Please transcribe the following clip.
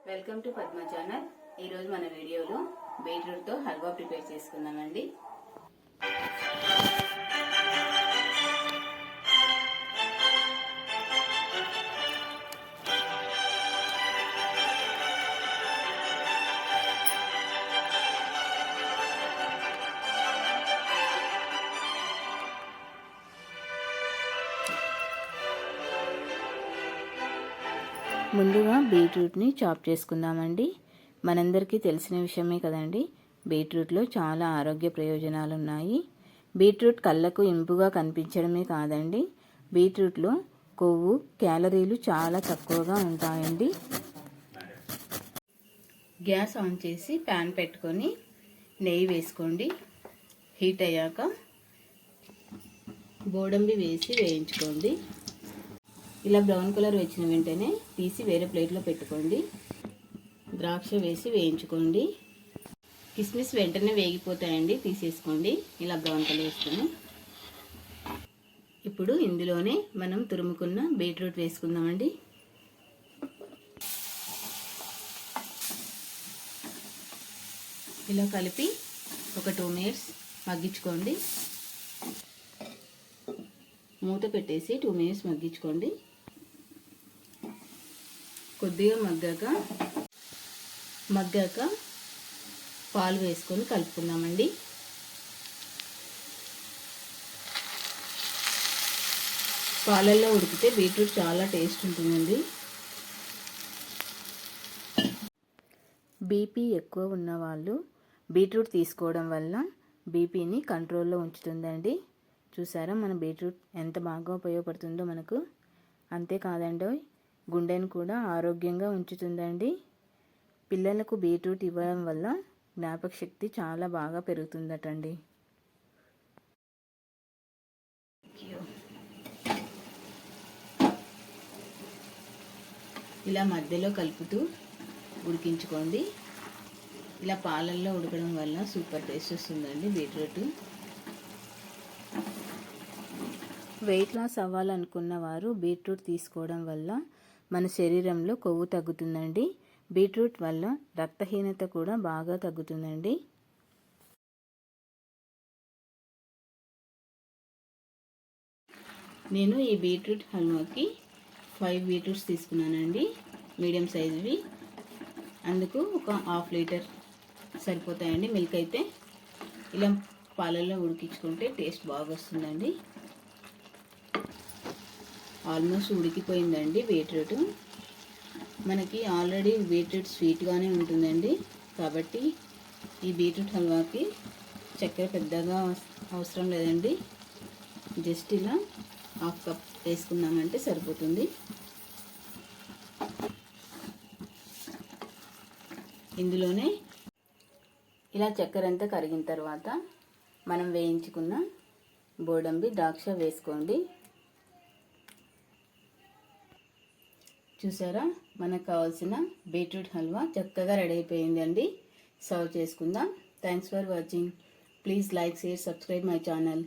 Welcome to Padma channel. ఈరోజు మన వీడియోలో బీట్రూట్తో హల్వా ప్రిపేర్ చేసుకుందామండి. ముందుగా బీట్రూట్ని చాప్ చేసుకుందామండి. మనందరికీ తెలిసిన విషయమే కదండి, బీట్రూట్లో చాలా ఆరోగ్య ప్రయోజనాలు ఉన్నాయి. బీట్రూట్ కళ్ళకు ఇంపుగా కనిపించడమే కాదండి, బీట్రూట్లో కొవ్వు క్యాలరీలు చాలా తక్కువగా ఉంటాయండి. గ్యాస్ ఆన్ చేసి ప్యాన్ పెట్టుకొని నెయ్యి వేసుకోండి. హీట్ అయ్యాక బోడంబి వేసి వేయించుకోండి. ఇలా బ్రౌన్ కలర్ వచ్చిన వెంటనే తీసి వేరే ప్లేట్లో పెట్టుకోండి. ద్రాక్ష వేసి వేయించుకోండి. కిస్మిస్ వెంటనే వేగిపోతాయండి, తీసేసుకోండి. ఇలా బ్రౌన్ కలర్ వేసుకుని ఇప్పుడు ఇందులోనే మనం తురుముకున్న బీట్రూట్ వేసుకుందామండి. ఇలా కలిపి ఒక 2 మినిట్స్ మగ్గించుకోండి. మూత పెట్టేసి 2 మినిట్స్ మగ్గించుకోండి. కొద్దిగా మగ్గాక పాలు వేసుకొని కలుపుకుందామండి. పాలల్లో ఉడికితే బీట్రూట్ చాలా టేస్ట్ ఉంటుందండి. బీపీ ఎక్కువ ఉన్న వాళ్ళు బీట్రూట్ తీసుకోవడం వల్ల బీపీని కంట్రోల్లో ఉంచుతుందండి. చూసారా మన బీట్రూట్ ఎంత బాగా ఉపయోగపడుతుందో మనకు. అంతేకాదండి, గుండెను కూడా ఆరోగ్యంగా ఉంచుతుందండి. పిల్లలకు బీట్రూట్ ఇవ్వడం వల్ల జ్ఞాపక శక్తి చాలా బాగా పెరుగుతుందటండి. ఇలా మధ్యలో కలుపుతూ ఉడికించుకోండి. ఇలా పాలల్లో ఉడకడం వల్ల సూపర్ టేస్ట్ వస్తుందండి బీట్రూట్. వెయిట్ లాస్ అవ్వాలనుకున్న వారు బీట్రూట్ తీసుకోవడం వల్ల మన శరీరంలో కొవ్వు తగ్గుతుందండి. బీట్రూట్ వల్ల రక్తహీనత కూడా బాగా తగ్గుతుందండి. నేను ఈ బీట్రూట్ హల్వాకి 5 బీట్రూట్స్ తీసుకున్నానండి, మీడియం సైజువి. అందుకు ఒక 1/2 లీటర్ సరిపోతాయండి మిల్క్. అయితే ఇలా పాలల్లో ఉడికించుకుంటే టేస్ట్ బాగా వస్తుందండి. ఆల్మోస్ట్ ఉడికిపోయిందండి బీట్రూట్. మనకి ఆల్రెడీ బీట్రూట్ స్వీట్గానే ఉంటుందండి, కాబట్టి ఈ బీట్రూట్ హల్వాకి చక్కెర పెద్దగా అవసరం లేదండి. జస్ట్ ఇలా 1/2 కప్ వేసుకున్నామంటే సరిపోతుంది. ఇందులోనే ఇలా చక్కెర అంతా కరిగిన తర్వాత మనం వేయించుకున్న బోడంబి ద్రాక్ష వేసుకోండి. చూసారా, మనకు కావాల్సిన బీట్రూట్ హల్వా చక్కగా రెడీ అయిపోయిందండి. సర్వ్ చేసుకుందాం. Thanks for watching. Please like, share, subscribe my channel.